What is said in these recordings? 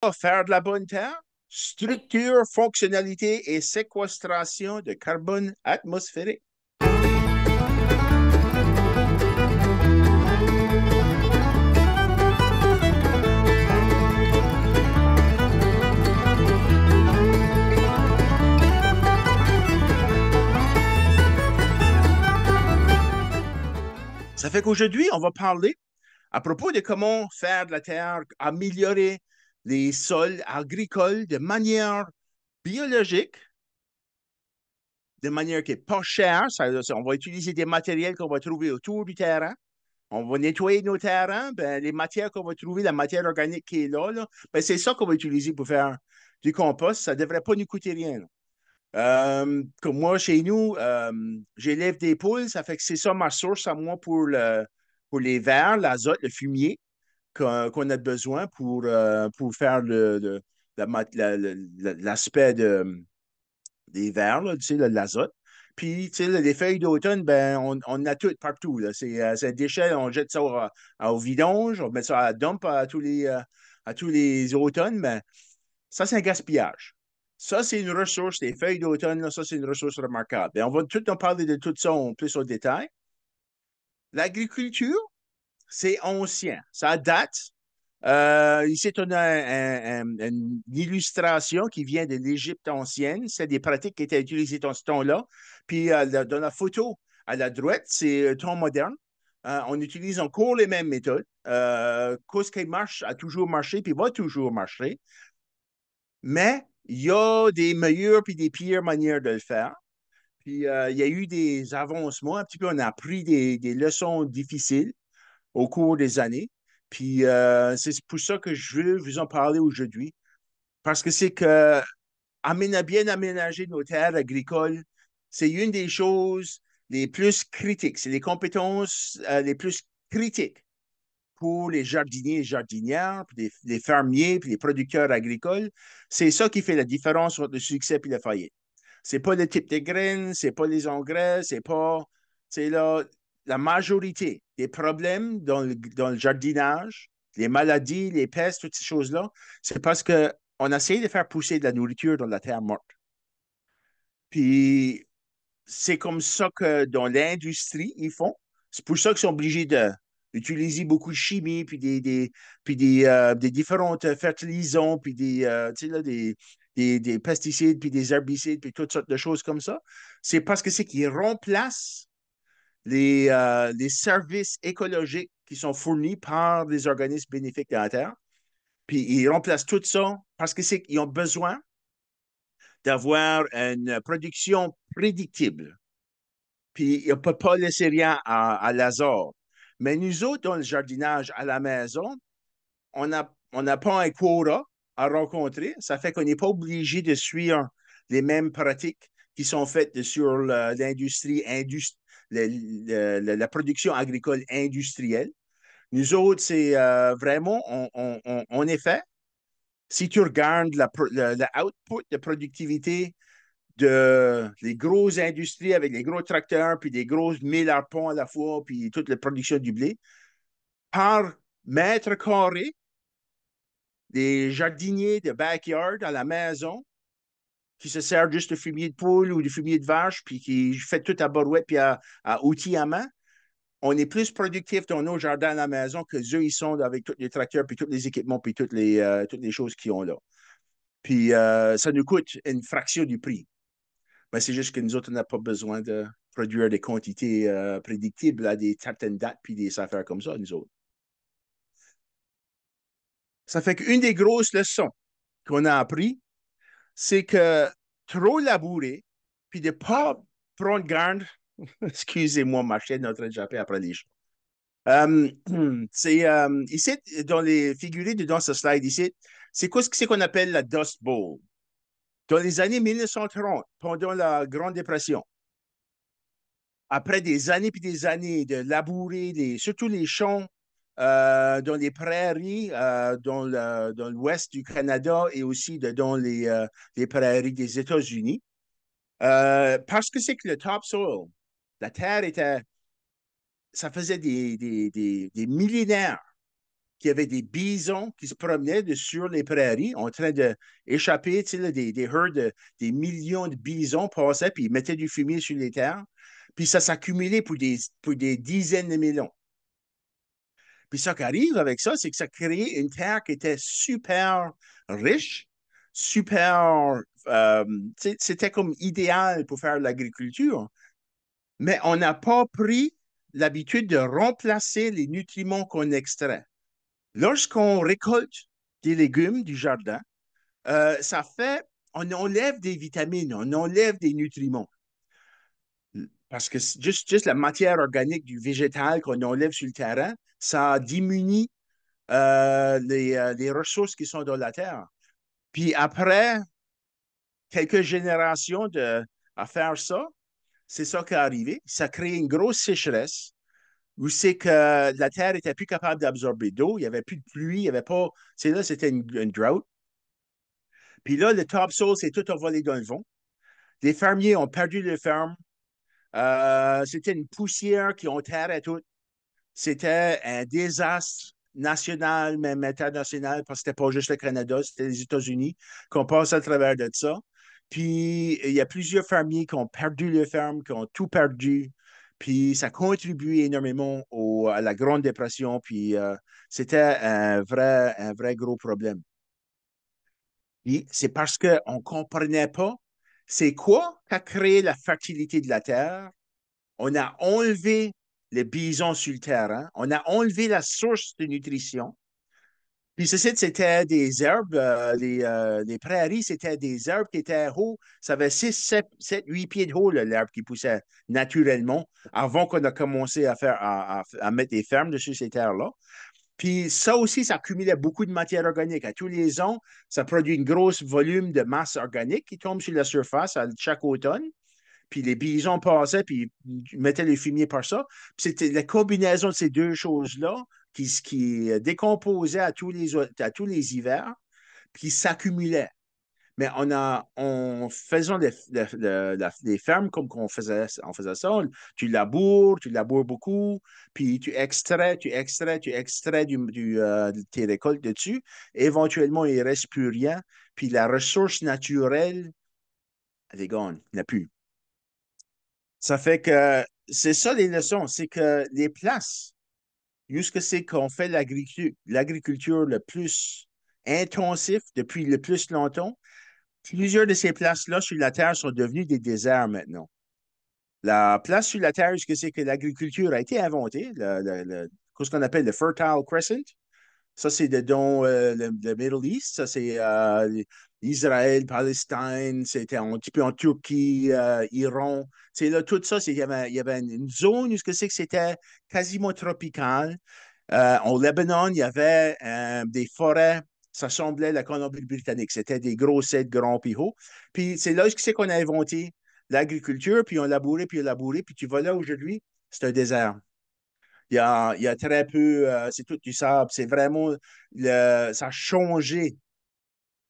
Faire de la bonne terre, structure, fonctionnalité et séquestration de carbone atmosphérique. Ça fait qu'aujourd'hui, on va parler à propos de comment faire de la terre, améliorer les sols agricoles de manière biologique, de manière qui n'est pas chère. On va utiliser des matériels qu'on va trouver autour du terrain. On va nettoyer nos terrains. Ben, les matières qu'on va trouver, la matière organique qui est là, ben, c'est ça qu'on va utiliser pour faire du compost. Ça ne devrait pas nous coûter rien. Comme moi, chez nous, j'élève des poules. Ça fait que c'est ça ma source à moi pour les vers, l'azote, le fumier qu'on a besoin pour faire l'aspect des vers, là, tu sais, l'azote. Puis, tu sais, les feuilles d'automne, ben, on a toutes partout. Là. C'est un déchet, on jette ça au vidange, on met ça à la dump à tous les automnes. Ben, ça, c'est un gaspillage. Ça, c'est une ressource. Les feuilles d'automne, là, ça, c'est une ressource remarquable. Ben, on va tout en parler de tout ça en plus au détail. L'agriculture, c'est ancien. Ça date. Ici, on a une illustration qui vient de l'Égypte ancienne. C'est des pratiques qui étaient utilisées dans ce temps-là. Puis, dans la photo à la droite, c'est temps moderne. On utilise encore les mêmes méthodes. Ce qui marche a toujours marché, puis va toujours marcher. Mais il y a des meilleures puis des pires manières de le faire. Puis, il y a eu des avancements. Un petit peu, on a appris des leçons difficiles au cours des années. Puis c'est pour ça que je veux vous en parler aujourd'hui. Parce que c'est que bien aménager nos terres agricoles, c'est une des choses les plus critiques. C'est les compétences les plus critiques pour les jardiniers et jardinières, puis les fermiers, puis les producteurs agricoles. C'est ça qui fait la différence entre le succès et la faillite. C'est pas le type de graines, c'est pas les engrais, c'est pas. C'est là, la majorité des problèmes dans le jardinage, les maladies, les pestes, toutes ces choses-là, c'est parce qu'on essaie de faire pousser de la nourriture dans la terre morte. Puis c'est comme ça que dans l'industrie, ils font. C'est pour ça qu'ils sont obligés d'utiliser beaucoup de chimie, puis des différents fertilisants, puis tu sais, là, des pesticides, puis des herbicides, puis toutes sortes de choses comme ça. C'est parce que c'est qu'ils remplacent les services écologiques qui sont fournis par les organismes bénéfiques de la Terre. Puis ils remplacent tout ça parce que c'est qu'ils ont besoin d'avoir une production prédictible. Puis il ne peut pas laisser rien à l'hasard. Mais nous autres, dans le jardinage à la maison, on n'a pas un quota à rencontrer. Ça fait qu'on n'est pas obligé de suivre les mêmes pratiques qui sont faites sur l'industrie, la production agricole industrielle. Nous autres, c'est vraiment, en effet, si tu regardes le output de productivité les grosses industries avec les gros tracteurs, puis des grosses milles harpons à la fois, puis toute la production du blé, par mètre carré, des jardiniers de backyard à la maison qui se servent juste de fumier de poule ou de fumier de vache, puis qui fait tout à barouette puis à outils à main. On est plus productif dans nos jardins à la maison que eux, ils sont avec tous les tracteurs, puis tous les équipements, puis toutes les choses qu'ils ont là. Puis ça nous coûte une fraction du prix. Ben, c'est juste que nous autres, on n'a pas besoin de produire des quantités prédictibles à des certaines dates puis des affaires comme ça, nous autres. Ça fait qu'une des grosses leçons qu'on a appris, c'est que trop labourer puis de ne pas prendre garde, excusez-moi, ma chaîne est en train de japper après les choses. Euh, c'est ici, dans les figurés dans ce slide ici, c'est quoi ce que c'est qu'on appelle la Dust Bowl? Dans les années 1930, pendant la Grande Dépression, après des années puis des années de labourer, surtout les champs dans les prairies dans l'ouest du Canada et aussi dans les prairies des États-Unis, parce que c'est que le topsoil, la terre était, ça faisait des millénaires qu'il y avait des bisons qui se promenaient sur les prairies en train d'échapper, tu sais, là, des herds, des millions de bisons passaient, puis ils mettaient du fumier sur les terres. Puis ça s'accumulait pour des dizaines de millions. Puis ça qui arrive avec ça, c'est que ça crée une terre qui était super riche, super, c'était comme idéal pour faire de l'agriculture, mais on n'a pas pris l'habitude de remplacer les nutriments qu'on extrait. Lorsqu'on récolte des légumes du jardin, ça fait, on enlève des vitamines, on enlève des nutriments. Parce que juste la matière organique du végétal qu'on enlève sur le terrain, ça diminue les ressources qui sont dans la terre. Puis après quelques générations à faire ça, c'est ça qui est arrivé. Ça crée une grosse sécheresse où c'est que la terre était plus capable d'absorber d'eau, il n'y avait plus de pluie, il n'y avait pas. C'est là, c'était une drought. Puis là, le topsoil s'est tout envolé dans le vent. Les fermiers ont perdu leur ferme. C'était une poussière qui enterrait tout. C'était un désastre national, même international, parce que c'était pas juste le Canada, c'était les États-Unis qu'on passe à travers de ça. Puis, il y a plusieurs fermiers qui ont perdu leur ferme, qui ont tout perdu. Puis, ça contribue énormément à la Grande Dépression. Puis, c'était un vrai gros problème. Puis, c'est parce qu'on ne comprenait pas c'est quoi qui a créé la fertilité de la terre. On a enlevé les bisons sur le terrain, on a enlevé la source de nutrition. Puis ceci, c'était des herbes, les prairies, c'était des herbes qui étaient hauts. Ça avait 6, 7, 8 pieds de haut, l'herbe qui poussait naturellement, avant qu'on a commencé à mettre des fermes dessus ces terres-là. Puis ça aussi, ça accumulait beaucoup de matière organique. À tous les ans, ça produit un gros volume de masse organique qui tombe sur la surface à chaque automne. Puis les bisons passaient, puis ils mettaient les fumier par ça. Puis c'était la combinaison de ces deux choses-là qui décomposaient à tous les hivers, puis qui s'accumulaient. Mais en faisant des fermes comme on faisait ça, tu laboures beaucoup, puis tu extrais de tes récoltes dessus. Éventuellement, il ne reste plus rien, puis la ressource naturelle, elle est gone, il n'y en a plus. Ça fait que c'est ça les leçons, c'est que les places, jusque c'est qu'on fait l'agriculture le plus intensif depuis le plus longtemps, plusieurs de ces places-là sur la Terre sont devenues des déserts maintenant. La place sur la Terre, jusque c'est que l'agriculture a été inventée, ce qu'on appelle le Fertile Crescent. Ça, c'est dans le Middle East. Ça, c'est Israël, Palestine. C'était un petit peu en Turquie, Iran. C'est là, tout ça, il y avait une zone où c'était quasiment tropical. Au Libanon, il y avait des forêts. Ça semblait la Colombie-Britannique. C'était des gros cèdres grands puis hauts. Puis c'est là où c'est qu'on a inventé l'agriculture, puis on labourait, puis on labourait. Puis tu vas là aujourd'hui, c'est un désert. Il y a très peu, c'est tout du sable. C'est vraiment, ça a changé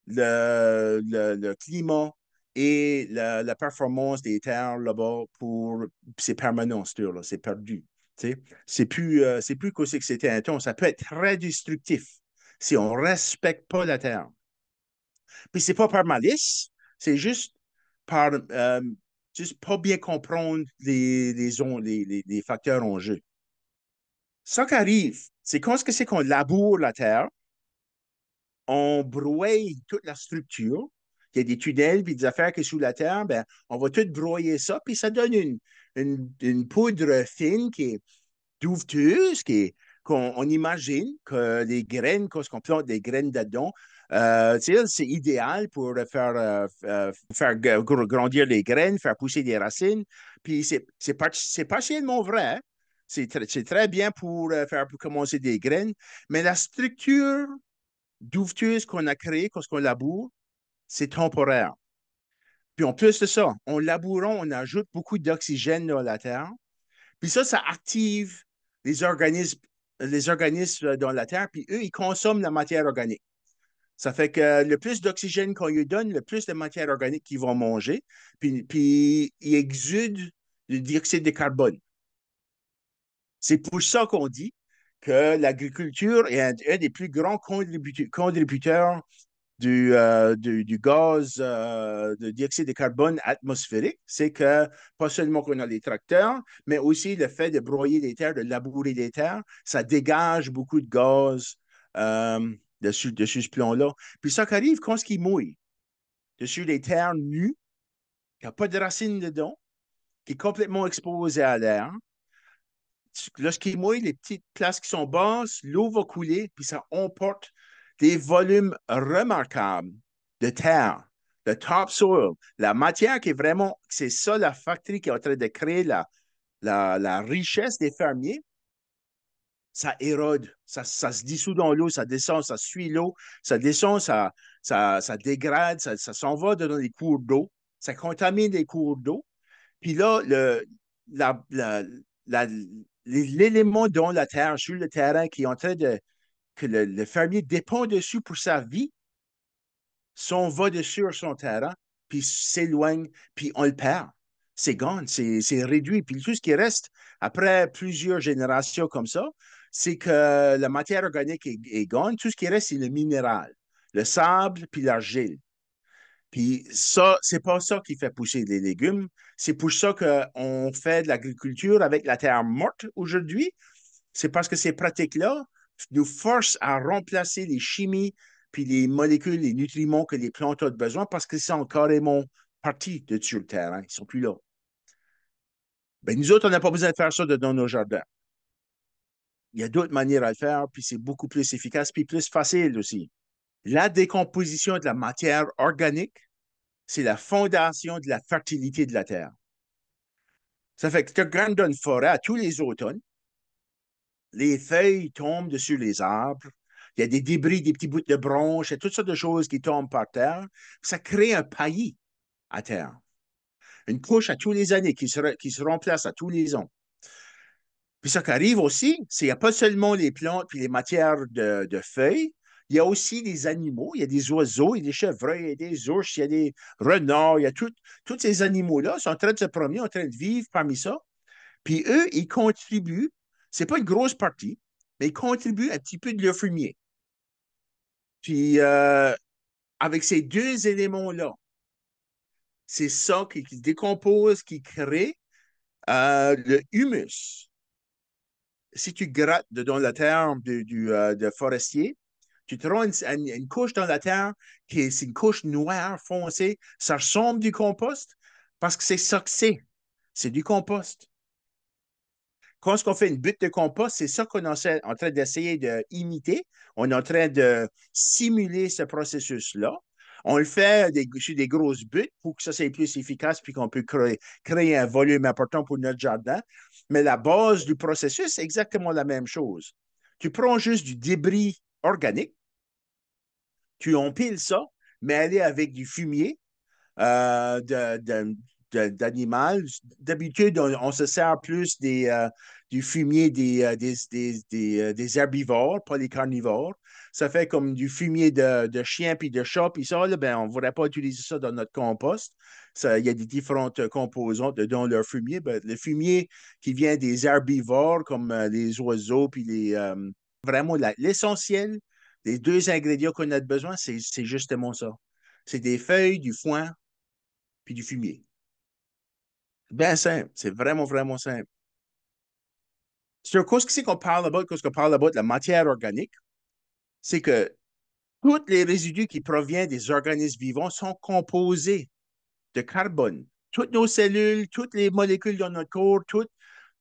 le climat et la performance des terres là-bas pour. C'est permanent, là, c'est perdu. Tu sais. C'est plus que c'était un temps. Ça peut être très destructif si on ne respecte pas la terre. Puis c'est pas par malice, c'est par juste pas bien comprendre les facteurs en jeu. Ça qui arrive, c'est quand c'est qu'on laboure la terre, on broye toute la structure. Il y a des tunnels puis des affaires qui sont sous la terre, ben, on va tout broyer ça, puis ça donne une poudre fine qui est douteuse, qu'on on imagine que les graines, quand on plante des graines dedans, c'est idéal pour faire grandir les graines, faire pousser des racines. Puis c'est partiellement vrai. Hein. C'est très bien pour commencer des graines, mais la structure douteuse qu'on a créée quand on laboure, c'est temporaire. Puis en plus de ça, en labourant, on ajoute beaucoup d'oxygène dans la terre. Puis ça active les organismes, les organismes dans la terre, puis eux, ils consomment la matière organique. Ça fait que le plus d'oxygène qu'on lui donne, le plus de matière organique qu'ils vont manger, puis ils exudent du dioxyde de carbone. C'est pour ça qu'on dit que l'agriculture est un des plus grands contributeurs du gaz de dioxyde de carbone atmosphérique. C'est que pas seulement qu'on a les tracteurs, mais aussi le fait de broyer les terres, de labourer les terres, ça dégage beaucoup de gaz dessus ce plan-là. Puis ça qui arrive quand ce qui mouille dessus les terres nues, qui n'a pas de racines dedans, qui est complètement exposé à l'air. Lorsqu'il mouille, les petites places qui sont basses, l'eau va couler, puis ça emporte des volumes remarquables de terre, de topsoil, la matière qui est vraiment, c'est ça la factory qui est en train de créer la richesse des fermiers. Ça érode, ça se dissout dans l'eau, ça descend, ça suit l'eau, ça descend, ça dégrade, ça s'en va dans les cours d'eau, ça contamine les cours d'eau. Puis là, la, la, la, l'élément dans la terre, sur le terrain, qui est en train de, que le fermier dépend dessus pour sa vie, s'en va dessus sur son terrain, puis s'éloigne, puis on le perd. C'est gone, c'est réduit. Puis tout ce qui reste après plusieurs générations comme ça, c'est que la matière organique est gone. Tout ce qui reste, c'est le minéral, le sable, puis l'argile. Puis ça, c'est pas ça qui fait pousser les légumes. C'est pour ça qu'on fait de l'agriculture avec la terre morte aujourd'hui. C'est parce que ces pratiques-là nous forcent à remplacer les chimies puis les molécules, les nutriments que les plantes ont besoin parce qu'ils sont carrément partis de sur le terrain. Ils ne sont plus là. Ben, nous autres, on n'a pas besoin de faire ça dans nos jardins. Il y a d'autres manières à le faire, puis c'est beaucoup plus efficace, puis plus facile aussi. La décomposition de la matière organique, c'est la fondation de la fertilité de la terre. Ça fait que tu gagnes une forêt à tous les automnes, les feuilles tombent dessus les arbres, il y a des débris, des petits bouts de branches, il y a toutes sortes de choses qui tombent par terre. Ça crée un paillis à terre, une couche à tous les années qui se remplace à tous les ans. Puis ça qui arrive aussi, c'est qu'il n'y a pas seulement les plantes puis les matières de feuilles, il y a aussi des animaux, il y a des oiseaux, il y a des chevreuils, il y a des ours, il y a des renards, il y a tous ces animaux-là sont en train de se promener, en train de vivre parmi ça. Puis eux, ils contribuent, c'est pas une grosse partie, mais ils contribuent un petit peu de leur fumier. Puis avec ces deux éléments-là, c'est ça qui se décompose, qui crée le humus. Si tu grattes dans la terre de forestier, tu te rends une couche dans la terre qui est une couche noire foncée. Ça ressemble du compost parce que c'est ça que c'est. C'est du compost. Quand on fait une butte de compost, c'est ça qu'on est en train d'essayer d'imiter. On est en train de simuler ce processus-là. On le fait sur des grosses buttes pour que ça soit plus efficace puis qu'on peut créer un volume important pour notre jardin. Mais la base du processus, c'est exactement la même chose. Tu prends juste du débris organique, tu empiles ça, mais aller avec du fumier d'animal. D'habitude, on se sert plus du fumier des herbivores, pas des carnivores. Ça fait comme du fumier de chien puis de chat, puis ça, là, ben, on ne voudrait pas utiliser ça dans notre compost. Ça, il y a des différentes composantes dans leur fumier. Ben, le fumier qui vient des herbivores, comme les oiseaux, puis vraiment l'essentiel, les deux ingrédients qu'on a besoin, c'est justement ça. C'est des feuilles, du foin, puis du fumier. Bien simple. C'est vraiment, vraiment simple. Sur quoi ce qu'on parle about, quand on parle about la matière organique, c'est que tous les résidus qui proviennent des organismes vivants sont composés de carbone. Toutes nos cellules, toutes les molécules dans notre corps, tout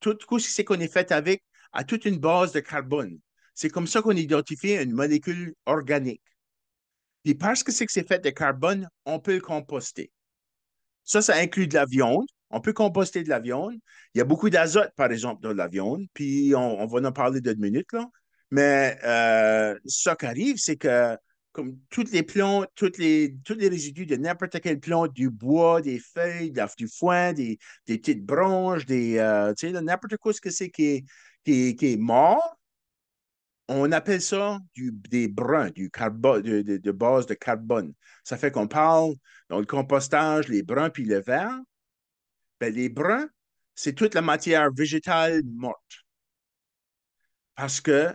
ce qu'on est fait avec a toute une base de carbone. C'est comme ça qu'on identifie une molécule organique. Puis parce que c'est fait de carbone, on peut le composter. Ça inclut de la viande. On peut composter de la viande. Il y a beaucoup d'azote, par exemple, dans la viande. Puis on va en parler d'une minute, là. Mais ce qui arrive, c'est que comme toutes les plantes, tous les résidus de n'importe quelle plante, du bois, des feuilles, du foin, des petites branches, tu sais, n'importe quoi ce que c'est qui est mort, on appelle ça des bruns, du carbone, de base de carbone. Ça fait qu'on parle dans le compostage, les bruns puis le vert. Ben, les bruns, c'est toute la matière végétale morte. parce que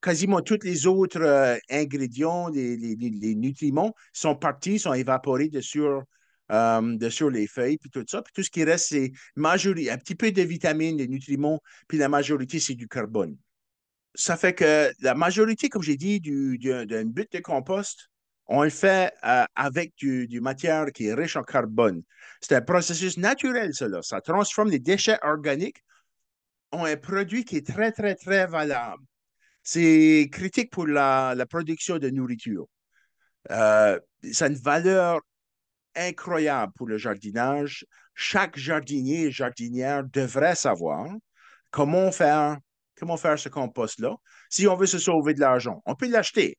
quasiment tous les autres ingrédients, les nutriments sont partis, sont évaporés de sur les feuilles, puis tout ça. Puis tout ce qui reste, c'est un petit peu de vitamines, des nutriments, puis la majorité, c'est du carbone. Ça fait que la majorité, comme j'ai dit, d'une butte de compost, on le fait avec du matière qui est riche en carbone. C'est un processus naturel, cela. Ça transforme les déchets organiques en un produit qui est très, très, très valable. C'est critique pour la production de nourriture. Ça a une valeur incroyable pour le jardinage. Chaque jardinier et jardinière devrait savoir comment faire, comment faire ce compost-là si on veut se sauver de l'argent. On peut l'acheter,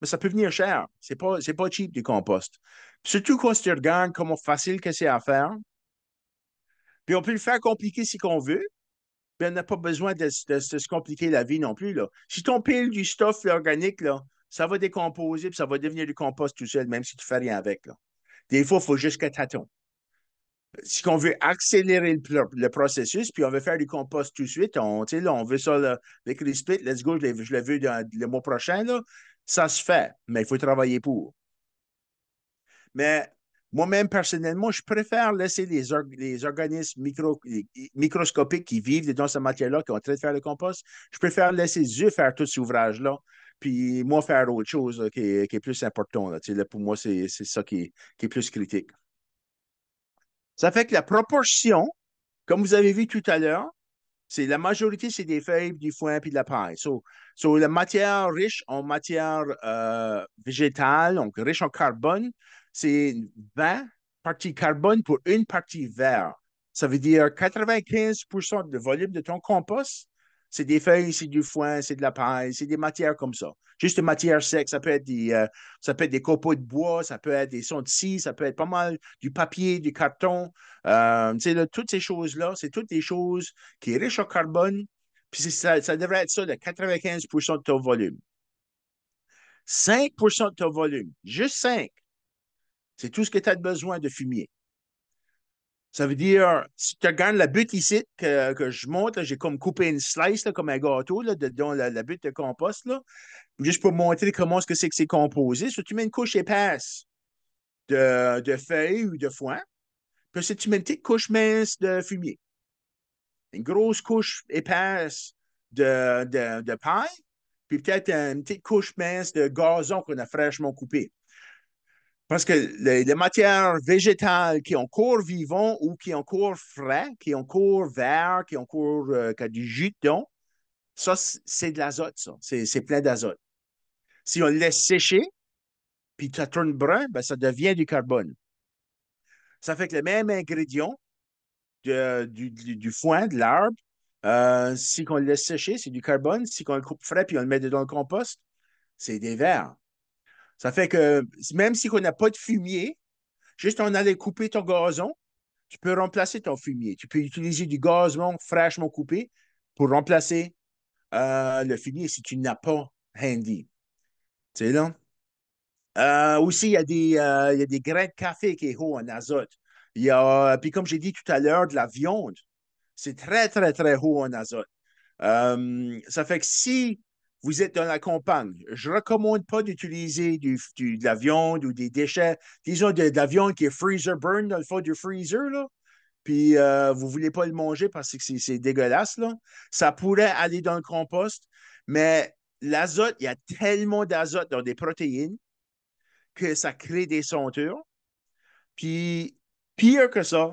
mais ça peut venir cher. C'est pas cheap du compost. Surtout quand tu regardes comment facile que c'est à faire. Puis on peut le faire compliqué si qu'on veut, mais on n'a pas besoin de se compliquer la vie non plus. Là. Si ton pile du stuff organique, là, ça va décomposer puis ça va devenir du compost tout seul, même si tu ne fais rien avec. Là. Des fois, il faut juste que tâton. Si on veut accélérer le processus, puis on veut faire du compost tout de suite, là, on veut ça là, avec les splits, let's go, je le veux le mois prochain, là, ça se fait, mais il faut travailler pour. Mais moi-même, personnellement, je préfère laisser les organismes microscopiques qui vivent dans cette matière-là, qui ont traité de faire le compost, je préfère laisser eux faire tout cet ouvrage-là, puis moi faire autre chose là, qui est plus important. Là. Là, pour moi, c'est ça qui est plus critique. Ça fait que la proportion, comme vous avez vu tout à l'heure, c'est la majorité, c'est des feuilles, du foin puis de la paille. La matière riche en matière végétale, donc riche en carbone, c'est 20 parties carbone pour une partie verre. Ça veut dire 95% de volume de ton compost, c'est des feuilles, c'est du foin, c'est de la paille, c'est des matières comme ça. Juste des matières secs, ça peut être des copeaux de bois, ça peut être des sons de scie, ça peut être pas mal du papier, du carton. Là, toutes ces choses-là, c'est toutes des choses qui est riche en carbone, puis ça devrait être ça, de 95% de ton volume. 5% de ton volume, juste 5, c'est tout ce que tu as besoin de fumier. Ça veut dire, si tu regardes la butte ici que je montre, j'ai comme coupé une slice là, comme un gâteau là, dans la butte de compost, là, juste pour montrer comment est-ce que c'est composé. Si tu mets une couche épaisse de feuilles ou de foin, puis si tu mets une petite couche mince de fumier, une grosse couche épaisse de paille, puis peut-être une petite couche mince de gazon qu'on a fraîchement coupé. Parce que les matières végétales qui ont encore vivant ou qui ont encore frais, qui ont encore vert, qui ont encore qui a du jus dedans, ça, c'est de l'azote, ça. C'est plein d'azote. Si on le laisse sécher, puis ça tourne brun, ben, ça devient du carbone. Ça fait que le même ingrédient du foin, de l'arbre, si on le laisse sécher, c'est du carbone. Si on le coupe frais puis on le met dans le compost, c'est des vers. Ça fait que même si on n'a pas de fumier, juste on allait couper ton gazon, tu peux remplacer ton fumier. Tu peux utiliser du gazon fraîchement coupé pour remplacer le fumier si tu n'as pas handy. Tu sais, là? Aussi, il y a des grains de café qui est haut en azote. Puis comme j'ai dit tout à l'heure, de la viande. C'est très, très, très haut en azote. Ça fait que si vous êtes dans la campagne, je ne recommande pas d'utiliser de la viande ou des déchets, disons de la viande qui est freezer burn dans le fond du freezer, là. Puis vous ne voulez pas le manger parce que c'est dégueulasse, là. Ça pourrait aller dans le compost, mais l'azote, il y a tellement d'azote dans des protéines que ça crée des sentures. Puis pire que ça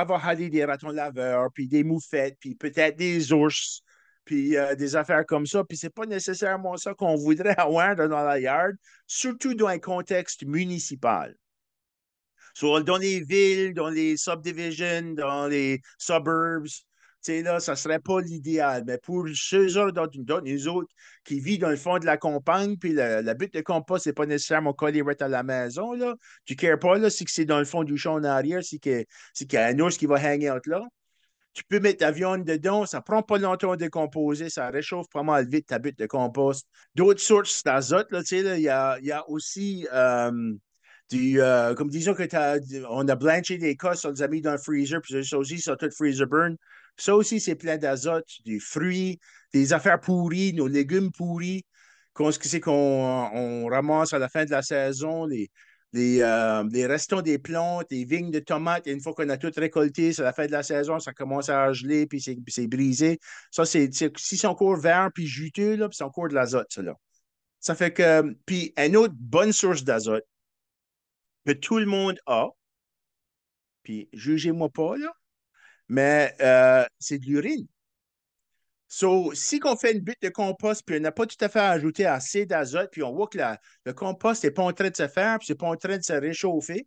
va aller des ratons laveurs, puis des moufettes, puis peut-être des ours, puis des affaires comme ça. Puis c'est pas nécessairement ça qu'on voudrait avoir dans la yard, surtout dans un contexte municipal. Dans les villes, dans les subdivisions, dans les suburbs, là, ça ne serait pas l'idéal. Mais pour ceux autres, nous autres qui vivent dans le fond de la campagne, puis la butte de compost, c'est pas nécessairement collé à la maison, là. Tu ne cares pas, là, si c'est dans le fond du champ en arrière, si qu'il y a un ours qui va hang out là. Tu peux mettre ta viande dedans, ça ne prend pas longtemps à décomposer, ça réchauffe pas mal vite ta butte de compost. D'autres sources d'azote, là, il y a aussi comme disons que on a blanchi des cas, on les a mis dans le freezer, puis ça aussi, ça tout freezer burn. Ça aussi, c'est plein d'azote, des fruits, des affaires pourries, nos légumes pourris, ce que c'est qu'on on ramasse à la fin de la saison, les restants des plantes, les vignes de tomates, et une fois qu'on a tout récolté, c'est la fin de la saison, ça commence à geler, puis c'est brisé. Ça, si c'est encore vert puis juteux, là, puis c'est encore de l'azote, ça, là. Ça fait que, puis une autre bonne source d'azote que tout le monde a, puis jugez-moi pas, là, mais c'est de l'urine. So, si on fait une butte de compost, puis on n'a pas tout à fait ajouté assez d'azote, puis on voit que le compost n'est pas en train de se faire, puis c'est pas en train de se réchauffer,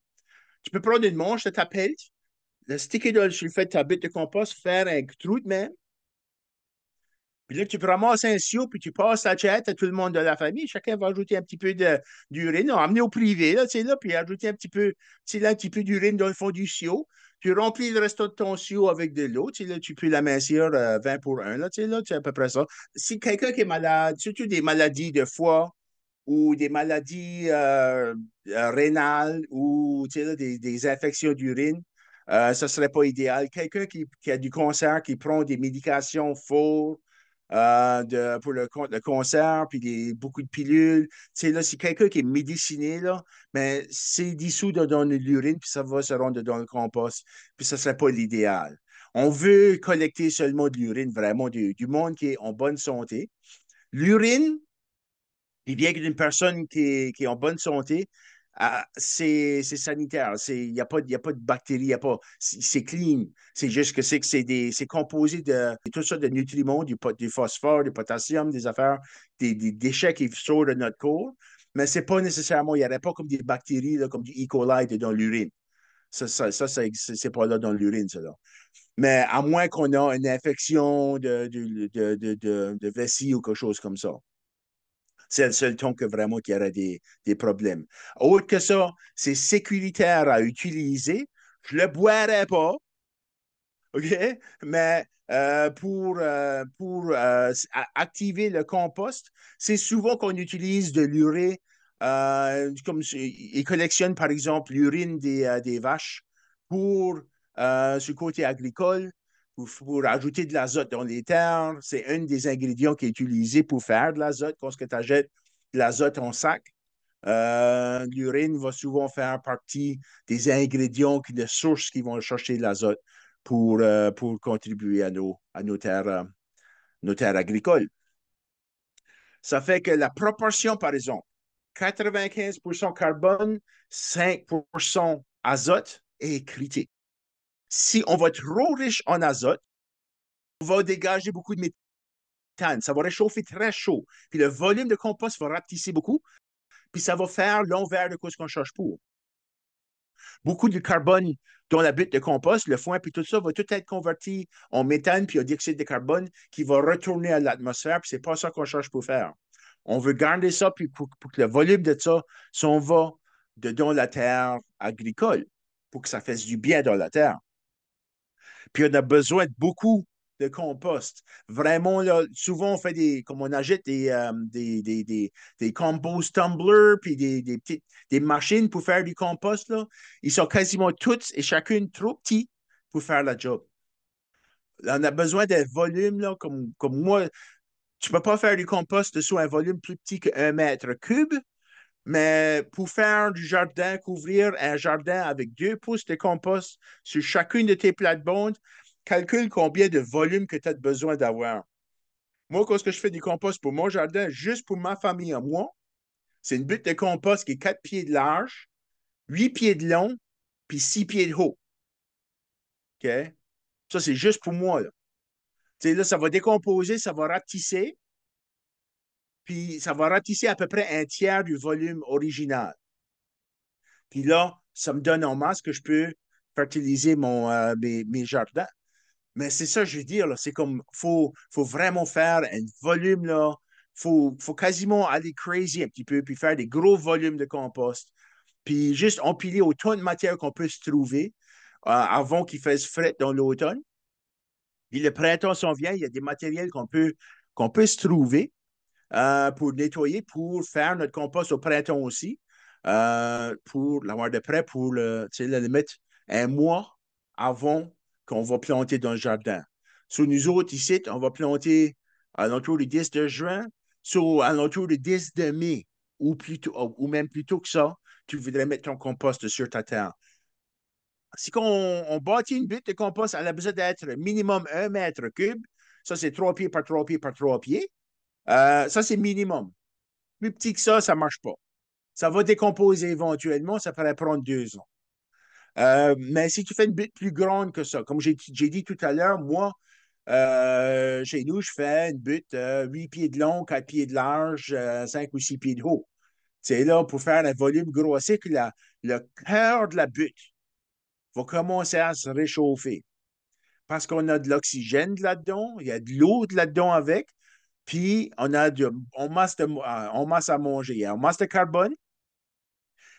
tu peux prendre une manche de ta pelle, le sticker sur le fait de ta butte de compost, faire un trou de même, puis là, tu peux ramasser un sio, puis tu passes la chatte à tout le monde de la famille. Chacun va ajouter un petit peu d'urine, amener au privé, là, tu sais, là, puis ajouter un petit peu, tu sais, là, un petit peu d'urine dans le fond du sio. Tu remplis le reste de ton sio avec de l'eau, tu sais, là, tu peux l'amincir 20 pour 1, là, tu sais, là, c'est à peu près ça. Si quelqu'un qui est malade, surtout des maladies de foie ou des maladies rénales ou, tu sais, là, des infections d'urine, ce ne serait pas idéal. Quelqu'un qui a du cancer, qui prend des médications fortes, pour le cancer, puis beaucoup de pilules. Tu sais, là, si quelqu'un qui est médiciné, là, mais c'est dissous dans l'urine, puis ça va se rendre dans le compost, puis ce ne serait pas l'idéal. On veut collecter seulement de l'urine, vraiment, du monde qui est en bonne santé. L'urine, il vient d'une personne qui est en bonne santé, c'est sanitaire. Il n'y a, pas, y a pas de bactéries, y a pas, c'est clean. C'est juste que c'est composé de tout ça de nutriments, du phosphore, du potassium, des affaires, des déchets qui sortent de notre corps. Mais c'est pas nécessairement, il n'y aurait pas comme des bactéries, là, comme du E. coli dans l'urine. C'est pas là dans l'urine, ça. Là. Mais à moins qu'on ait une infection de vessie ou quelque chose comme ça. C'est le seul ton que vraiment qu'il y aurait des problèmes. Autre que ça, c'est sécuritaire à utiliser. Je ne le boirais pas, OK? Mais pour activer le compost, c'est souvent qu'on utilise de l'urée. Comme ils collectionnent, par exemple, l'urine des vaches pour ce côté agricole, pour ajouter de l'azote dans les terres. C'est un des ingrédients qui est utilisé pour faire de l'azote. Quand tu achètes de l'azote en sac, l'urine va souvent faire partie des ingrédients, de sources qui vont chercher de l'azote pour contribuer nos terres agricoles. Ça fait que la proportion, par exemple, 95% carbone, 5% azote est critique. Si on va être trop riche en azote, on va dégager beaucoup de méthane. Ça va réchauffer très chaud. Puis le volume de compost va rapetisser beaucoup. Puis ça va faire l'envers de ce qu'on cherche pour. Beaucoup de carbone dans la butte de compost, le foin, puis tout ça va tout être converti en méthane puis en dioxyde de carbone qui va retourner à l'atmosphère, puis c'est pas ça qu'on cherche pour faire. On veut garder ça puis pour que le volume de ça s'en va dans la terre agricole, pour que ça fasse du bien dans la terre. Puis on a besoin de beaucoup de compost. Vraiment, là, souvent, on fait comme on achète des compost tumblers, puis des machines pour faire du compost, là. Ils sont quasiment toutes et chacune trop petits pour faire la job. Là, on a besoin d'un volume, là, comme moi. Tu ne peux pas faire du compost sur un volume plus petit que 1 mètre cube, mais pour faire du jardin, couvrir un jardin avec 2 pouces de compost sur chacune de tes plates-bandes, calcule combien de volume que tu as besoin d'avoir. Moi, quand je fais du compost pour mon jardin, juste pour ma famille à moi, c'est une butte de compost qui est 4 pieds de large, 8 pieds de long, puis 6 pieds de haut. OK? Ça, c'est juste pour moi. Là. Là, ça va décomposer, ça va ratisser, puis ça va ratisser à peu près un tiers du volume original. Puis là, ça me donne en masse que je peux fertiliser mes jardins. Mais c'est ça, je veux dire, là, c'est comme, faut vraiment faire un volume, là. Faut quasiment aller crazy un petit peu, puis faire des gros volumes de compost. Puis juste empiler autant de matière qu'on peut se trouver avant qu'il fasse fret dans l'automne. Puis le printemps s'en vient, il y a des matériels qu'on peut se trouver pour nettoyer, pour faire notre compost au printemps aussi, pour l'avoir de près, le mettre un mois avant qu'on va planter dans le jardin. Sur nous autres, ici, on va planter à l'entour du 10 de juin, sur à l'entour du 10 de mai, ou même plus tôt que ça, tu voudrais mettre ton compost sur ta terre. Si on bâtit une butte de compost, elle a besoin d'être minimum 1 mètre cube. Ça, c'est 3 pieds par 3 pieds par 3 pieds. Ça, c'est minimum. Plus petit que ça ne marche pas. Ça va décomposer éventuellement, ça pourrait prendre 2 ans. Mais si tu fais une butte plus grande que ça, comme j'ai dit tout à l'heure, moi, chez nous, je fais une butte 8 pieds de long, 4 pieds de large, 5 ou 6 pieds de haut. C'est là pour faire un volume grossier que le cœur de la butte va commencer à se réchauffer. Parce qu'on a de l'oxygène là-dedans, il y a de l'eau là-dedans avec, puis on masse à manger. Il y a un masse de carbone,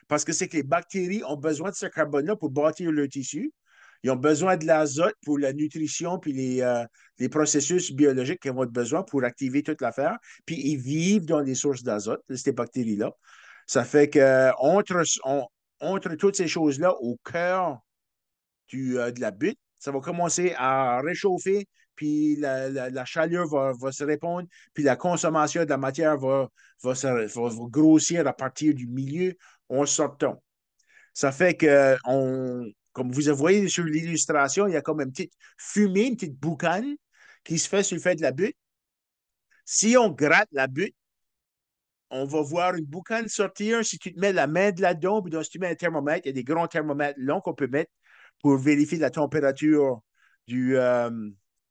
parce que c'est que les bactéries ont besoin de ce carbone-là pour bâtir leur tissu. Ils ont besoin de l'azote pour la nutrition puis les processus biologiques qu'ils vont avoir besoin pour activer toute l'affaire. Puis ils vivent dans les sources d'azote, ces bactéries-là. Ça fait que entre toutes ces choses-là, au cœur de la butte, ça va commencer à réchauffer, puis la chaleur va se répandre, puis la consommation de la matière va grossir à partir du milieu en sortant. Ça fait que, comme vous voyez sur l'illustration, il y a comme une petite fumée, une petite boucane qui se fait sur le fait de la butte. Si on gratte la butte, on va voir une boucane sortir. Si tu te mets la main de là-dedans, puis si tu mets un thermomètre, il y a des grands thermomètres longs qu'on peut mettre pour vérifier la température de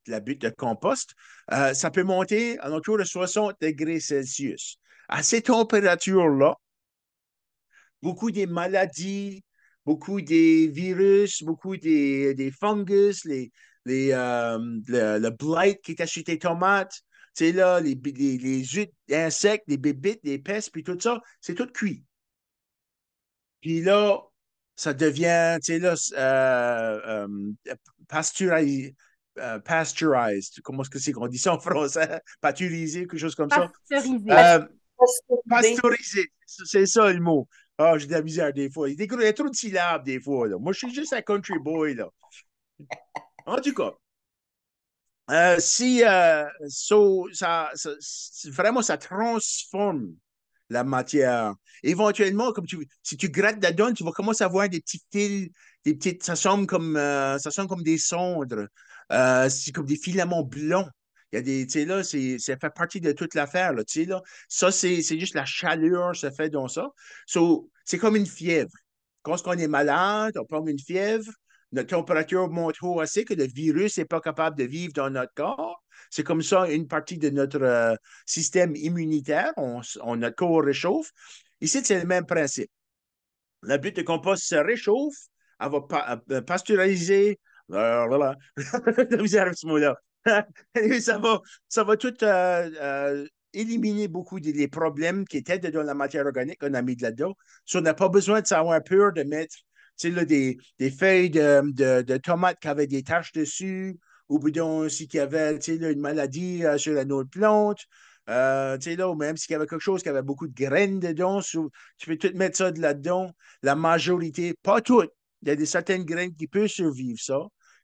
la butte de compost. Ça peut monter à l'entour de 60 degrés Celsius. À ces températures-là, beaucoup des maladies, beaucoup des virus, beaucoup des fungus, le blight qui est sur tes tomates, tu sais, là, les insectes, les bébites, les pestes, puis tout ça, c'est tout cuit. Puis là, ça devient, tu sais, là, pasteurisé, pasteurized. Comment est-ce que c'est qu'on dit ça en français? Pasteurisé, quelque chose comme ça. Pasteurisé. Euh, Pasteurisé. Pasteurisé, c'est ça le mot. Ah, j'ai de la misère des fois. Il y a trop de syllabes des fois. Là. Moi, je suis juste un country boy. Là. En tout cas, si vraiment ça transforme la matière. Éventuellement, si tu grattes dedans, tu vas commencer à voir des petits fils, ça semble comme des cendres, c'est comme des filaments blancs. Il y a des, tu sais, là, ça fait partie de toute l'affaire, là, tu sais, là. Ça, c'est juste la chaleur, ça fait dans ça. C'est comme une fièvre. Quand on est malade, on prend une fièvre, notre température monte haut assez que le virus n'est pas capable de vivre dans notre corps. C'est comme ça une partie de notre système immunitaire. Notre corps réchauffe. Ici, c'est le même principe. La butte de compost se réchauffe, elle va pasteuriser. Voilà. ce mot-là. Ça va tout éliminer beaucoup des problèmes qui étaient dans la matière organique qu'on a mis là-dedans. So, on n'a pas besoin de savoir peur de mettre là, des feuilles de tomates qui avaient des taches dessus, ou bidon aussi qui avait là, une maladie sur la autre plante. Là, ou même s'il y avait quelque chose qui avait beaucoup de graines dedans, tu peux tout mettre ça de là-dedans. La majorité, pas toutes. Il y a certaines graines qui peuvent survivre ça.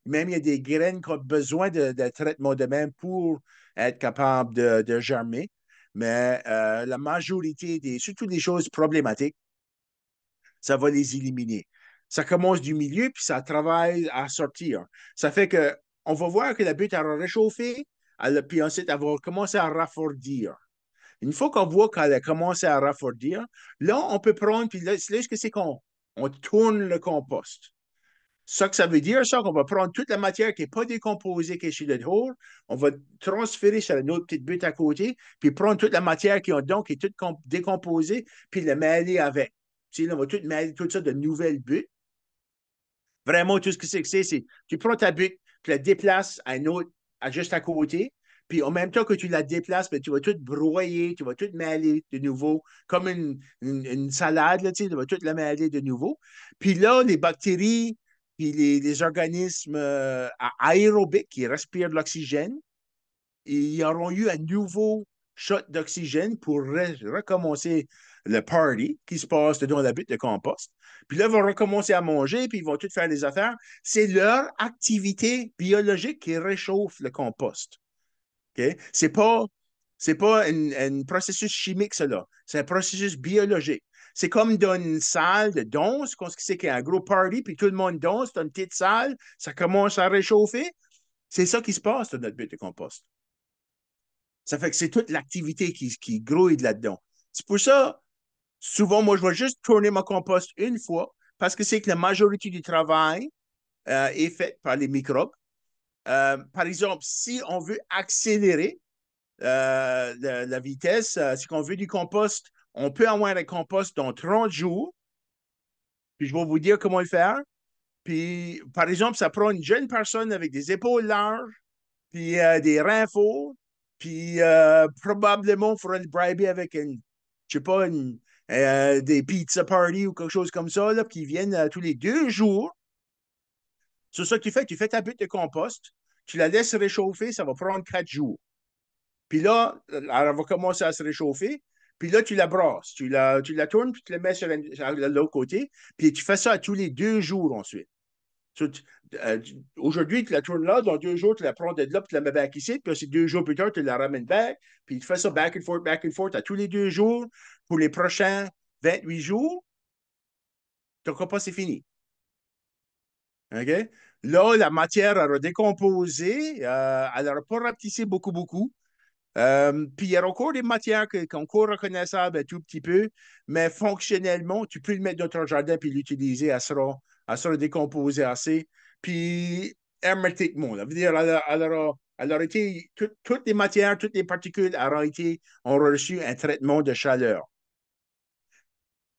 Même il y a des graines qui ont besoin de traitement de même pour être capable de germer. Mais la majorité surtout des choses problématiques, ça va les éliminer. Ça commence du milieu, puis ça travaille à sortir. Ça fait que on va voir que la butte elle va réchauffer, puis ensuite elle va commencer à raffordir. Une fois qu'on voit qu'elle a commencé à raffordir, là, on peut prendre, puis là, ce que c'est qu'on on tourne le compost. Ça que ça veut dire, ça, qu'on va prendre toute la matière qui n'est pas décomposée, qui est chez le dehors, on va transférer sur une autre petite butte à côté, puis prendre toute la matière qui, qui est toute décomposée, puis la mêler avec. Tu sais, là, on va tout mêler tout ça de nouvelles buttes. Vraiment, tout ce que c'est tu prends ta butte, tu la déplaces à une autre, juste à côté, puis en même temps que tu la déplaces, ben, tu vas tout broyer, tu vas tout mêler de nouveau, comme une salade, là, tu vas tout la mêler de nouveau. Puis là, les bactéries, puis les organismes aérobiques qui respirent de l'oxygène, ils auront eu un nouveau shot d'oxygène pour recommencer le party qui se passe dans la butte de compost. Puis là, ils vont recommencer à manger, puis ils vont tout faire des affaires. C'est leur activité biologique qui réchauffe le compost. OK? C'est pas un processus chimique, cela. C'est un processus biologique. C'est comme dans une salle de danse, quand c'est qu'il y a un gros party, puis tout le monde danse dans une petite salle, ça commence à réchauffer. C'est ça qui se passe dans notre butte de compost. Ça fait que c'est toute l'activité qui grouille là-dedans. C'est pour ça, souvent, moi, je vais juste tourner mon compost une fois, parce que c'est que la majorité du travail est fait par les microbes. Par exemple, si on veut accélérer la vitesse, si on veut du compost, on peut avoir un compost dans 30 jours. Puis je vais vous dire comment le faire. Puis, par exemple, ça prend une jeune personne avec des épaules larges, puis des reins forts, puis probablement, il faudra le briber avec je sais pas, des pizza party ou quelque chose comme ça, là, qui viennent tous les 2 jours. C'est ça que tu fais ta butte de compost, tu la laisses réchauffer, ça va prendre 4 jours. Puis là, elle va commencer à se réchauffer. Puis là, tu la brasses. Tu la tournes, puis tu la mets sur l'autre côté. Puis tu fais ça à tous les 2 jours ensuite. Aujourd'hui, tu la tournes là. Dans 2 jours, tu la prends de là, puis tu la mets back ici. Puis c'est 2 jours plus tard, tu la ramènes back. Puis tu fais ça back and forth à tous les 2 jours. Pour les prochains 28 jours, ton compost, c'est fini. OK? Là, la matière, elle a décomposé. Elle n'aura pas rapetissé beaucoup, beaucoup. Puis il y a encore des matières qui sont encore reconnaissables un tout petit peu, mais fonctionnellement, tu peux le mettre dans ton jardin puis l'utiliser, elle sera décomposée assez. Puis hermétiquement, ça veut dire, elle aura été, toutes les matières, toutes les particules ont reçu un traitement de chaleur.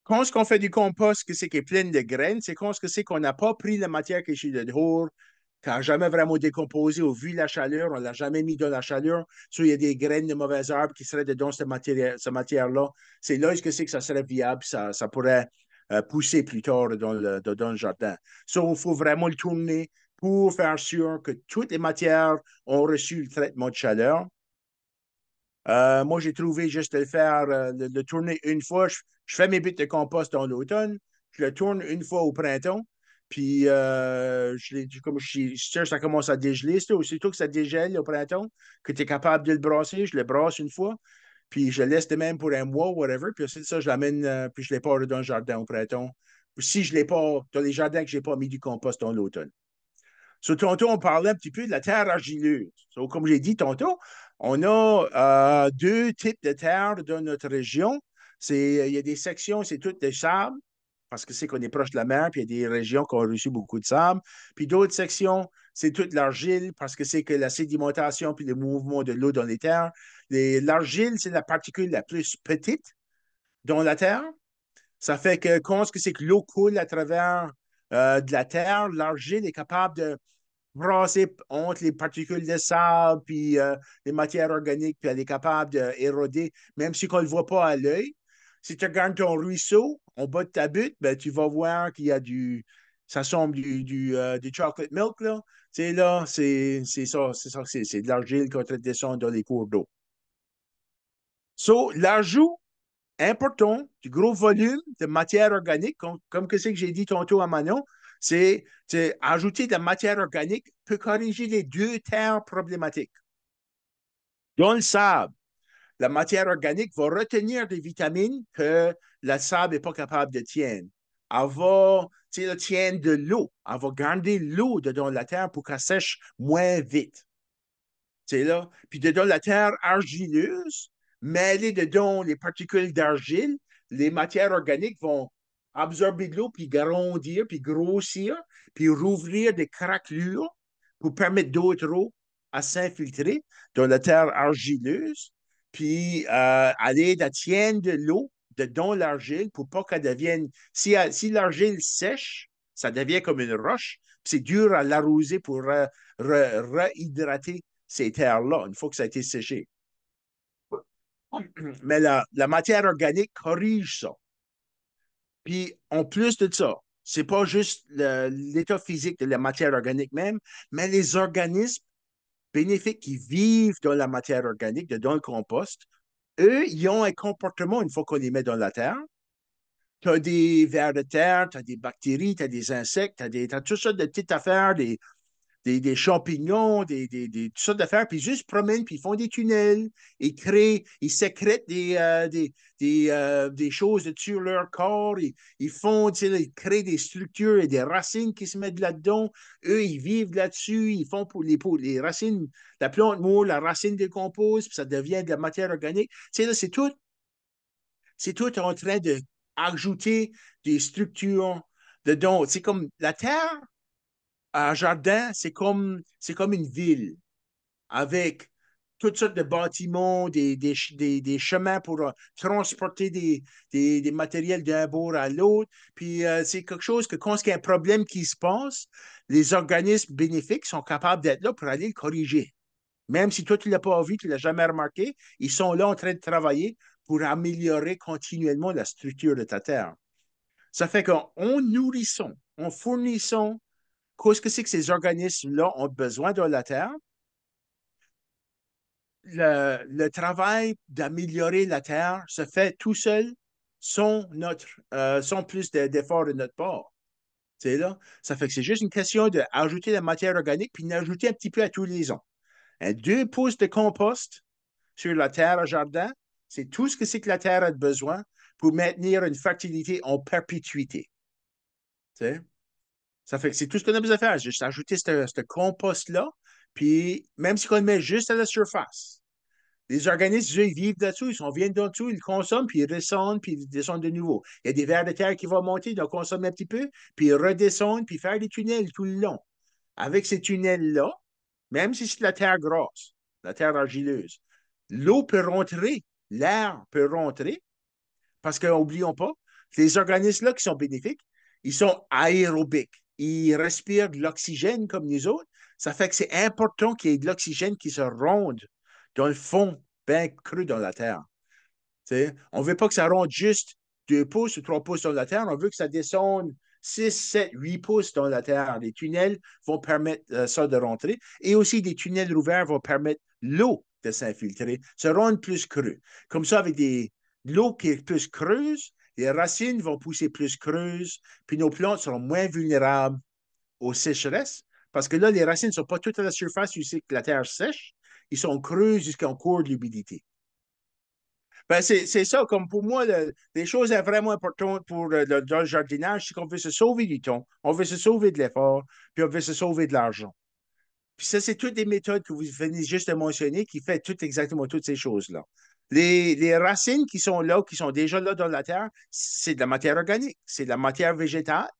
Quand on fait du compost qui est plein de graines, c'est quand c'est qu'on n'a pas pris la matière qui est chez le dehors, qui n'a jamais vraiment décomposé au vu de la chaleur, on ne l'a jamais mis dans la chaleur. Soit il y a des graines de mauvaises herbes qui seraient dedans cette matière-là. C'est là que c'est que ça serait viable, ça pourrait pousser plus tard dans le jardin. Ça, il faut vraiment le tourner pour faire sûr que toutes les matières ont reçu le traitement de chaleur. Moi, j'ai trouvé juste de le faire, le tourner une fois. Je fais mes bits de compost dans l'automne. Je le tourne une fois au printemps. Puis, comme ça commence à dégeler. C'est aussitôt que ça dégèle au printemps, que tu es capable de le brasser, je le brasse une fois. Puis, je le laisse de même pour un mois, whatever. Puis, c'est ça, je l'amène, puis je l'ai pas dans le jardin au printemps. Si je l'ai pas, dans les jardins que je n'ai pas mis du compost dans l'automne. So, tantôt, on parlait un petit peu de la terre argileuse. So, comme j'ai dit tantôt, on a 2 types de terre dans notre région. Il y a des sections, c'est tout des sables, parce que c'est qu'on est proche de la mer, puis il y a des régions qui ont reçu beaucoup de sable. Puis d'autres sections, c'est toute l'argile, parce que c'est que la sédimentation puis le mouvement de l'eau dans les terres. L'argile, c'est la particule la plus petite dans la terre. Ça fait que quand c'est que l'eau coule à travers de la terre, l'argile est capable de brasser entre les particules de sable puis les matières organiques, puis elle est capable d'éroder, même si on ne le voit pas à l'œil. Si tu regardes ton ruisseau, en bas de ta butte, ben, tu vas voir qu'il y a ça semble du chocolate milk, là. C'est là, c'est de l'argile qui descend dans les cours d'eau. So, l'ajout important du gros volume de matière organique, comme que c'est que j'ai dit tantôt à Manon, c'est ajouter de la matière organique peut corriger les 2 terres problématiques. Dans le sable, la matière organique va retenir des vitamines que le sable n'est pas capable de tenir. Elle va tenir de l'eau. Elle va garder l'eau dedans la terre pour qu'elle sèche moins vite. Là. Puis dedans la terre argileuse, mêler dedans les particules d'argile, les matières organiques vont absorber de l'eau, puis grandir, puis grossir, puis rouvrir des craquelures pour permettre d'autres eaux à s'infiltrer dans la terre argileuse, puis aller tienne de l'eau dedans l'argile pour pas qu'elle devienne... Si l'argile sèche, ça devient comme une roche, c'est dur à l'arroser pour réhydrater ces terres-là, une fois que ça a été séché. Mais la matière organique corrige ça. Puis, en plus de ça, c'est pas juste l'état physique de la matière organique même, mais les organismes bénéfiques qui vivent dans la matière organique, dans le compost, eux, ils ont un comportement une fois qu'on les met dans la terre. Tu as des vers de terre, tu as des bactéries, tu as des insectes, t'as toutes sortes de petites affaires, des champignons, toutes sortes d'affaires, puis ils juste promènent, puis ils font des tunnels, ils sécrètent des choses sur leur corps, ils font, tu sais, ils créent des structures et des racines qui se mettent là-dedans. Eux, ils vivent là-dessus, ils font pour les racines, la plante moule, la racine décompose, puis ça devient de la matière organique. Tu sais, là, c'est tout en train d'ajouter des structures dedans. C'est comme la terre, un jardin, c'est comme une ville avec toutes sortes de bâtiments, des chemins pour transporter des matériels d'un bord à l'autre. Puis c'est quelque chose que quand il y a un problème qui se passe, les organismes bénéfiques sont capables d'être là pour aller le corriger. Même si toi, tu ne l'as pas vu, tu ne l'as jamais remarqué, ils sont là en train de travailler pour améliorer continuellement la structure de ta terre. Ça fait qu'en nourrissant, en fournissant qu'est-ce que c'est que ces organismes-là ont besoin de la terre, le travail d'améliorer la terre se fait tout seul sans plus d'efforts de notre part. C'est là. Ça fait que c'est juste une question d'ajouter la matière organique puis d'ajouter un petit peu à tous les ans. 2 pouces de compost sur la terre au jardin, c'est tout ce que c'est que la terre a besoin pour maintenir une fertilité en perpétuité. T'sais? Ça fait que c'est tout ce qu'on a besoin de faire, juste ajouter ce compost-là, puis même si on le met juste à la surface, les organismes, eux, ils vivent là-dessous, ils viennent là-dessous, ils le consomment, puis ils redescendent, puis ils descendent de nouveau. Il y a des vers de terre qui vont monter, ils vont consommer un petit peu, puis ils redescendent, puis faire des tunnels tout le long. Avec ces tunnels-là, même si c'est de la terre grasse, la terre argileuse, l'eau peut rentrer, l'air peut rentrer, parce qu'oublions pas, les organismes-là qui sont bénéfiques, ils sont aérobiques. Ils respirent de l'oxygène comme nous autres. Ça fait que c'est important qu'il y ait de l'oxygène qui se ronde dans le fond, bien cru dans la terre. T'sais, on ne veut pas que ça rentre juste 2 pouces ou 3 pouces dans la terre. On veut que ça descende 6, 7, 8 pouces dans la terre. Les tunnels vont permettre ça de rentrer. Et aussi, des tunnels ouverts vont permettre l'eau de s'infiltrer, se rendre plus creux. Comme ça, avec l'eau qui est plus creuse, les racines vont pousser plus creuses, puis nos plantes seront moins vulnérables aux sécheresses. Parce que là, les racines ne sont pas toutes à la surface, tu sais que la terre sèche. Ils sont creux jusqu'en cours de l'humidité. Ben, c'est ça, comme pour moi, les choses vraiment importantes pour dans le jardinage, c'est qu'on veut se sauver du temps, on veut se sauver de l'effort, puis on veut se sauver de l'argent. Puis ça, c'est toutes des méthodes que vous venez juste de mentionner qui fait tout exactement toutes ces choses-là. Les racines qui sont là, qui sont déjà là dans la terre, c'est de la matière organique, c'est de la matière végétale.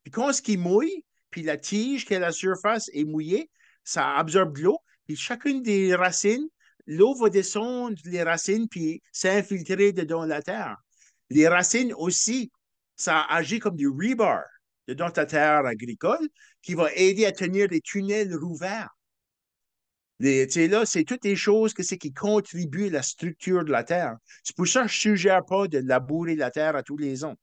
Puis quand ce qui mouille, puis la tige qui est à la surface est mouillée, ça absorbe de l'eau. Puis chacune des racines, l'eau va descendre les racines puis s'infiltrer dedans la terre. Les racines aussi, ça agit comme du rebar dedans ta terre agricole qui va aider à tenir des tunnels rouverts. Tu sais, là, c'est toutes les choses que c'est qui contribuent à la structure de la terre. C'est pour ça que je ne suggère pas de labourer la terre à tous les ans.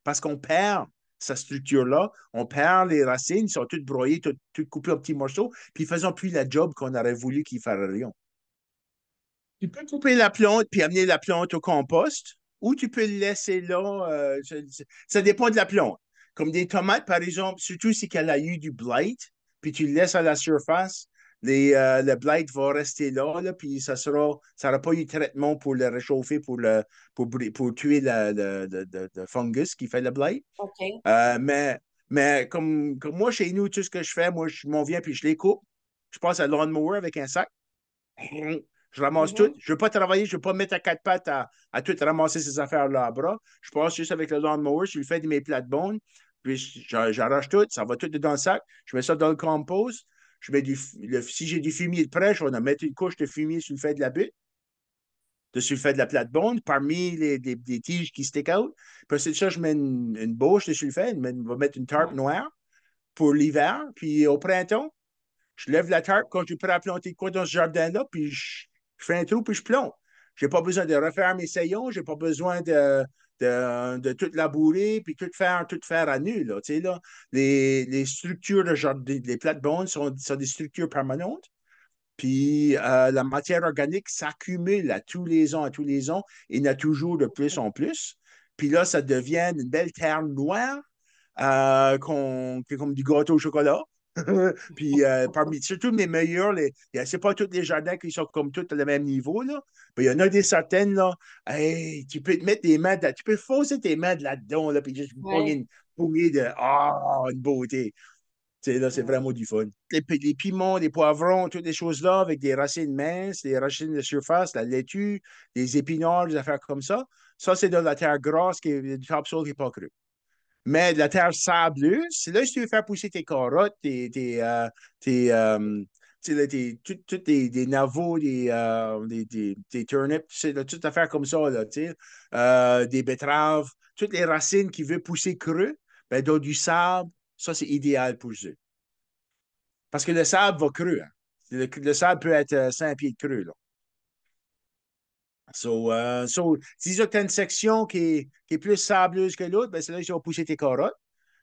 Parce qu'on perd sa structure-là, on perd les racines, ils sont toutes broyées, toutes coupées en petits morceaux, puis ils ne font plus la job qu'on aurait voulu qu'ils feraient. Tu peux couper la plante puis amener la plante au compost, ou tu peux le laisser là. Ça dépend de la plante. Comme des tomates, par exemple, surtout si elle a eu du blight, puis tu le laisses à la surface, le blight va rester là, puis ça n'aura pas eu de traitement pour le réchauffer, pour tuer le fungus qui fait le blight. OK. Mais comme moi, chez nous, tout ce que je fais, moi, je m'en viens puis je les coupe. Je passe à lawnmower avec un sac. Je ramasse tout. Mhm. Je ne veux pas travailler, je ne veux pas me mettre à 4 pattes à tout ramasser ces affaires-là à bras. Je passe juste avec le lawnmower, je lui fais de mes plates-bonnes, puis j'arrache tout, ça va tout dans le sac. Je mets ça dans le compost. Je mets si j'ai du fumier de près, je vais en mettre une couche de fumier sur le fait de la butte, dessus le fait de la plate-bonne, parmi des tiges qui stick out. Puis c'est ça, je mets une bauche dessus le fait, je vais mettre une tarpe noire pour l'hiver. Puis au printemps, je lève la tarpe quand je suis prêt à planter quoi dans ce jardin-là, puis je fais un trou, puis je plante. Je n'ai pas besoin de refaire mes saillons, je n'ai pas besoin de tout labourer, puis tout faire à nu. Là, tu sais, là, les structures de jardin, les plates-bonnes sont des structures permanentes. Puis la matière organique s'accumule à tous les ans, et il y en a toujours de plus en plus. Puis là, ça devient une belle terre noire qui est comme du gâteau au chocolat. Puis parmi surtout les meilleurs, c'est pas tous les jardins qui sont comme tous à même niveau, là. Mais il y en a des certaines, là. Hey, tu peux te mettre des mains, tu peux fausser tes mains de là-dedans, là, puis juste pogner Ouais. une poignée de une beauté. Là, c'est Ouais. vraiment du fun. Les piments, les poivrons, toutes les choses-là avec des racines minces, des racines de surface, la laitue, des épinards, des affaires comme ça. Ça, c'est de la terre grasse qui est du topsoil qui n'est pas cru. Mais de la terre sableuse, c'est là que tu veux faire pousser tes carottes, tes, tu sais, là, toutes des navots, des turnips, tu sais, là, toutes affaires comme ça, là, tu sais, des betteraves, toutes les racines qui veulent pousser creux, ben, dans du sable, ça, c'est idéal pour eux. Parce que le sable va creux. Hein. Le sable peut être 5 pieds de creux. Là. Si tu as une section qui est plus sableuse que l'autre, ben c'est là que tu vas pousser tes carottes.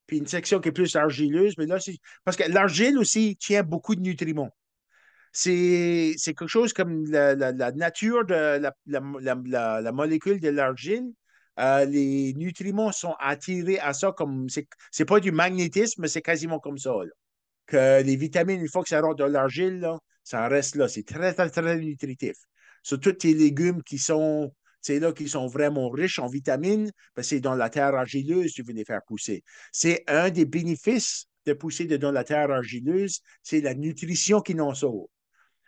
Puis une section qui est plus argileuse, mais là, c'est. Parce que l'argile aussi tient beaucoup de nutriments. C'est quelque chose comme la nature de la molécule de l'argile. Les nutriments sont attirés à ça comme. C'est pas du magnétisme, mais c'est quasiment comme ça. Là. Que les vitamines, une fois que ça rentre dans l'argile, là, ça reste là. C'est très, très, très nutritif. Sur tous tes légumes c'est là, qui sont vraiment riches en vitamines, ben, c'est dans la terre argileuse que tu veux les faire pousser. C'est un des bénéfices de pousser dans la terre argileuse, c'est la nutrition qui en sort.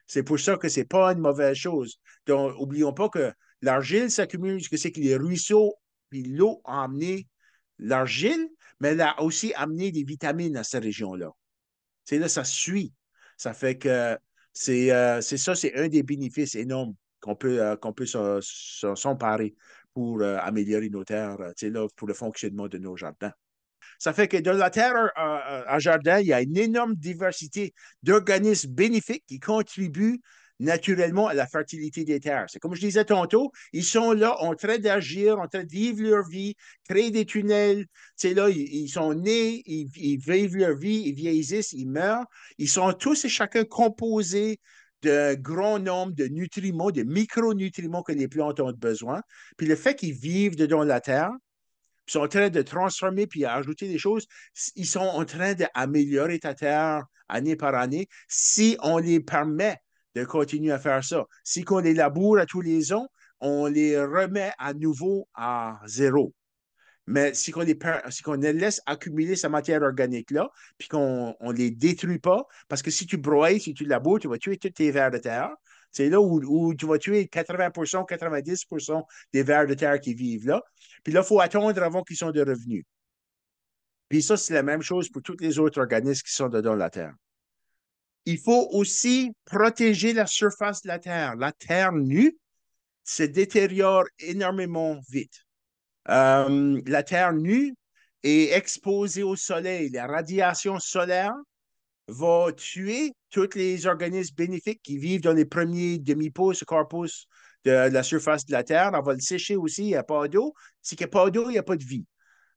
C'est pour ça que c'est pas une mauvaise chose. Donc, oublions pas que l'argile s'accumule, que c'est que les ruisseaux puis l'eau ont amené l'argile, mais elle a aussi amené des vitamines à cette région-là. C'est là, ça suit. Ça fait que c'est ça, c'est un des bénéfices énormes qu'on peut s'emparer pour améliorer nos terres, là, pour le fonctionnement de nos jardins. Ça fait que dans la terre à jardin, il y a une énorme diversité d'organismes bénéfiques qui contribuent naturellement à la fertilité des terres. C'est comme je disais tantôt, ils sont là en train d'agir, en train de vivre leur vie, créer des tunnels. C'est là, ils sont nés, ils vivent leur vie, ils vieillissent, ils meurent. Ils sont tous et chacun composés de grands nombres de nutriments, de micronutriments que les plantes ont besoin. Puis le fait qu'ils vivent dedans la terre, ils sont en train de transformer puis ajouter des choses. Ils sont en train d'améliorer ta terre année par année si on les permet de continuer à faire ça. Si on les laboure à tous les ans, on les remet à nouveau à zéro. Mais si on les laisse accumuler sa matière organique-là, puis qu'on ne les détruit pas, parce que si tu broyes, si tu laboures, tu vas tuer tous tes vers de terre. C'est là où tu vas tuer 80%, 90% des vers de terre qui vivent là. Puis là, il faut attendre avant qu'ils soient de revenus. Puis ça, c'est la même chose pour tous les autres organismes qui sont dedans la terre. Il faut aussi protéger la surface de la terre. La terre nue se détériore énormément vite. La terre nue est exposée au soleil. La radiation solaire va tuer tous les organismes bénéfiques qui vivent dans les premiers demi-pouces, quart-pouces de la surface de la Terre. On va le sécher aussi, il n'y a pas d'eau. S'il n'y a pas d'eau, il n'y a pas de vie.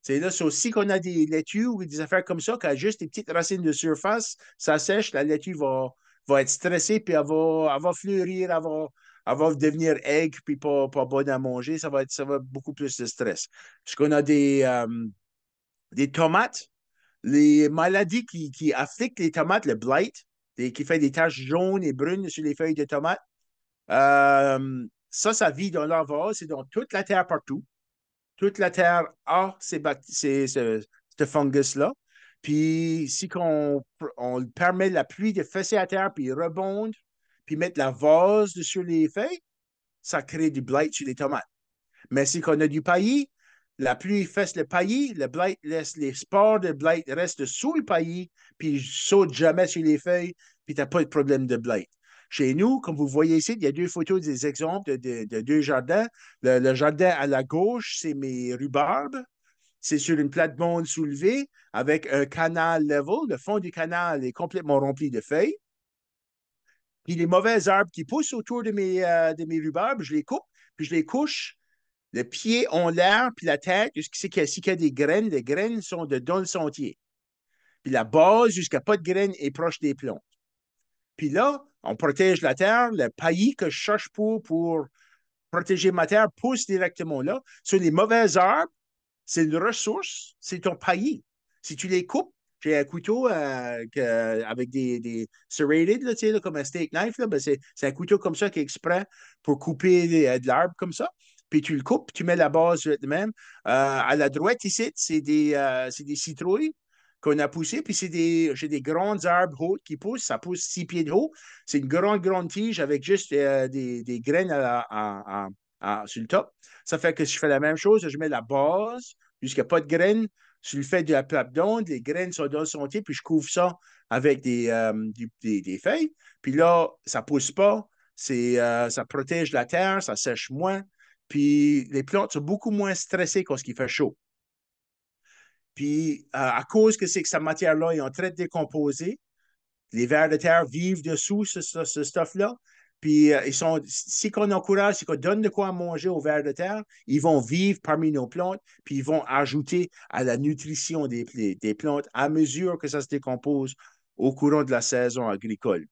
C'est là, c'est aussi qu'on a des laitues ou des affaires comme ça, qui a juste des petites racines de surface, ça sèche, la laitue va être stressée, puis elle va fleurir, elle va devenir aigre, puis pas bonne à manger. Ça va être beaucoup plus de stress. Parce qu'on a des tomates, les maladies qui affectent les tomates, le blight, qui fait des taches jaunes et brunes sur les feuilles de tomates, ça vit dans leur vase, c'est dans toute la terre partout. Toute la terre a ce fungus-là. Puis si on permet la pluie de fesser à terre, puis il rebonde, puis mettre la vase sur les feuilles, ça crée du blight sur les tomates. Mais si on a du paillis, la pluie fesse le paillis, le blight laisse les spores de blight restent sous le paillis, puis ils sautent jamais sur les feuilles, puis tu n'as pas de problème de blight. Chez nous, comme vous voyez ici, il y a deux photos des exemples de deux jardins. Le jardin à la gauche, c'est mes rhubarbes. C'est sur une plate-bande soulevée avec un canal level. Le fond du canal est complètement rempli de feuilles. Puis les mauvaises arbres qui poussent autour de mes rhubarbes, je les coupe, puis je les couche le pied en l'air, puis la tête, s'il y a des graines, les graines sont dans le sentier. Puis la base, jusqu'à pas de graines, est proche des plombs. Puis là, on protège la terre. Le paillis que je cherche pour protéger ma terre pousse directement là. Sur les mauvaises arbres, c'est une ressource, c'est ton paillis. Si tu les coupes, j'ai un couteau avec des serrated, là, tu sais, là, comme un steak knife, là, ben c'est un couteau comme ça qui est exprès pour couper de l'arbre comme ça. Puis tu le coupes, tu mets la base de même. À la droite, ici, c'est des citrouilles qu'on a poussées. Puis j'ai des grands arbres hauts qui poussent. Ça pousse 6 pieds de haut. C'est une grande tige avec juste des graines sur le top. Ça fait que je fais la même chose. Je mets la base jusqu'à pas de graines. Je le fais de la plaque d'onde, les graines sont dans son pied, puis je couvre ça avec des feuilles. Puis là, ça ne pousse pas, ça protège la terre, ça sèche moins. Puis les plantes sont beaucoup moins stressées quand il fait chaud. Puis à cause que c'est que cette matière-là est en train de décomposer, les vers de terre vivent dessous ce stuff-là. Puis si on encourage, si on donne de quoi manger aux vers de terre, ils vont vivre parmi nos plantes, puis ils vont ajouter à la nutrition des plantes à mesure que ça se décompose au courant de la saison agricole.